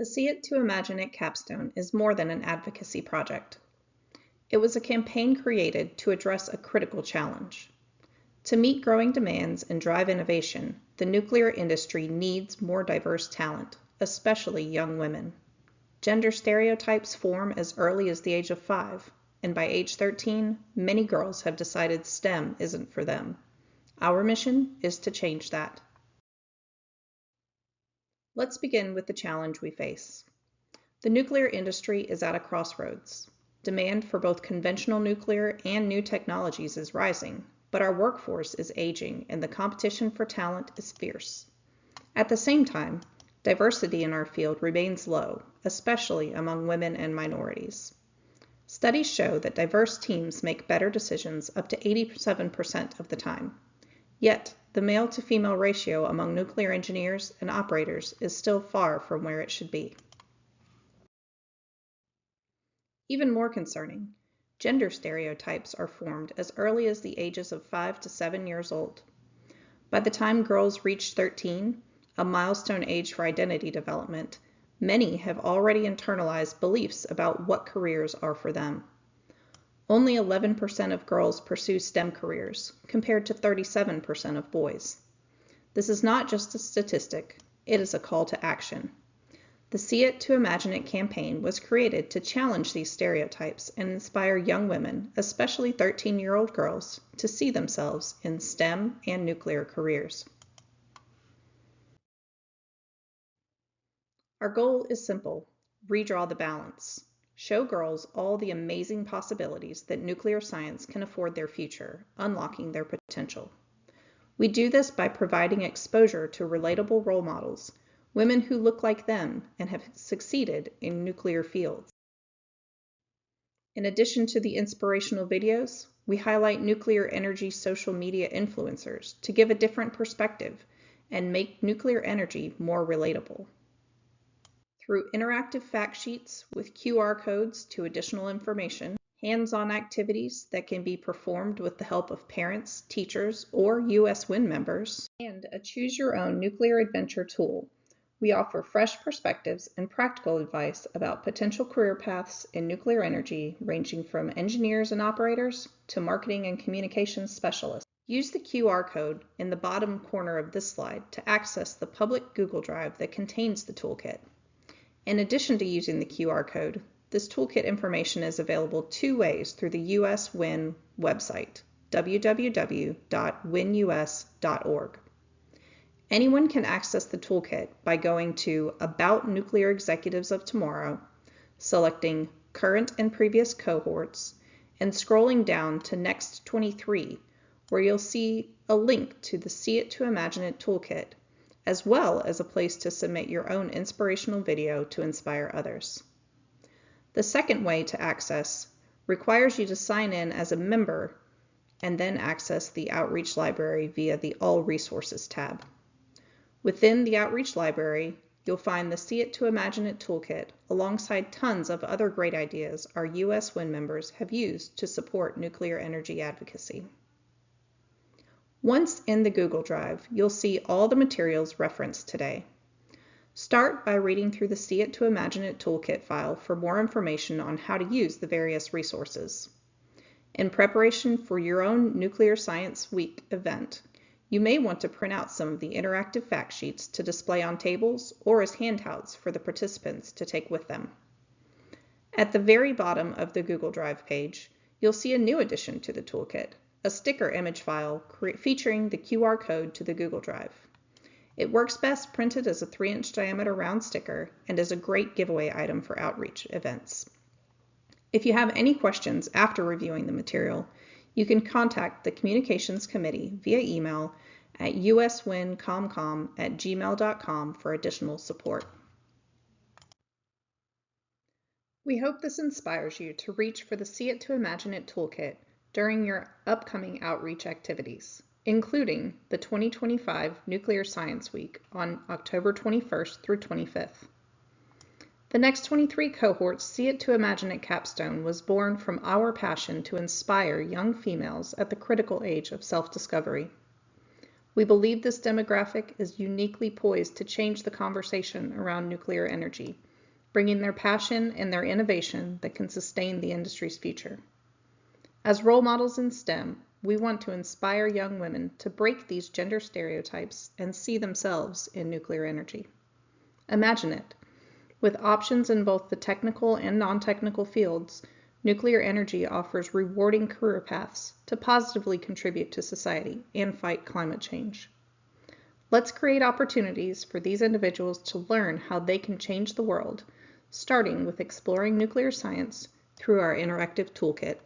The See It to Imagine It capstone is more than an advocacy project. It was a campaign created to address a critical challenge. To meet growing demands and drive innovation, the nuclear industry needs more diverse talent, especially young women. Gender stereotypes form as early as the age of 5, and by age 13, many girls have decided STEM isn't for them. Our mission is to change that. Let's begin with the challenge we face. The nuclear industry is at a crossroads. Demand for both conventional nuclear and new technologies is rising, but our workforce is aging and the competition for talent is fierce. At the same time, diversity in our field remains low, especially among women and minorities. Studies show that diverse teams make better decisions up to 87% of the time. Yet, the male-to-female ratio among nuclear engineers and operators is still far from where it should be. Even more concerning, gender stereotypes are formed as early as the ages of 5 to 7 years old. By the time girls reach 13, a milestone age for identity development, many have already internalized beliefs about what careers are for them. Only 11% of girls pursue STEM careers, compared to 37% of boys. This is not just a statistic, it is a call to action. The See It to Imagine It campaign was created to challenge these stereotypes and inspire young women, especially 13-year-old girls, to see themselves in STEM and nuclear careers. Our goal is simple: redraw the balance. Show girls all the amazing possibilities that nuclear science can afford their future, unlocking their potential. We do this by providing exposure to relatable role models, women who look like them and have succeeded in nuclear fields. In addition to the inspirational videos, we highlight nuclear energy social media influencers to give a different perspective and make nuclear energy more relatable. Through interactive fact sheets with QR codes to additional information, hands-on activities that can be performed with the help of parents, teachers, or US WIN members, and a choose-your-own nuclear adventure tool, we offer fresh perspectives and practical advice about potential career paths in nuclear energy, ranging from engineers and operators to marketing and communications specialists. Use the QR code in the bottom corner of this slide to access the public Google Drive that contains the toolkit. In addition to using the QR code, this toolkit information is available two ways through the US WIN website, www.winus.org. Anyone can access the toolkit by going to About Nuclear Executives of Tomorrow, selecting Current and Previous Cohorts, and scrolling down to Next 23, where you'll see a link to the See It to Imagine It toolkit, as well as a place to submit your own inspirational video to inspire others. The second way to access requires you to sign in as a member and then access the Outreach Library via the All Resources tab. Within the Outreach Library, you'll find the See It to Imagine It toolkit alongside tons of other great ideas our US WIN members have used to support nuclear energy advocacy. Once in the Google Drive, you'll see all the materials referenced today. Start by reading through the See It to Imagine It toolkit file for more information on how to use the various resources. In preparation for your own Nuclear Science Week event, you may want to print out some of the interactive fact sheets to display on tables or as handouts for the participants to take with them. At the very bottom of the Google Drive page, you'll see a new addition to the toolkit, a sticker image file featuring the QR code to the Google Drive. It works best printed as a 3-inch diameter round sticker and is a great giveaway item for outreach events. If you have any questions after reviewing the material, you can contact the Communications Committee via email at uswincomcom@gmail.com for additional support. We hope this inspires you to reach for the See It to Imagine It toolkit during your upcoming outreach activities, including the 2025 Nuclear Science Week on October 21st through 25th. The Next 23 cohort's See It to Imagine It capstone was born from our passion to inspire young females at the critical age of self-discovery. We believe this demographic is uniquely poised to change the conversation around nuclear energy bringing their passion and their innovation that can sustain the industry's future. As role models in STEM, we want to inspire young women to break these gender stereotypes and see themselves in nuclear energy. Imagine it. With options in both the technical and non-technical fields, nuclear energy offers rewarding career paths to positively contribute to society and fight climate change. Let's create opportunities for these individuals to learn how they can change the world, starting with exploring nuclear science through our interactive toolkit.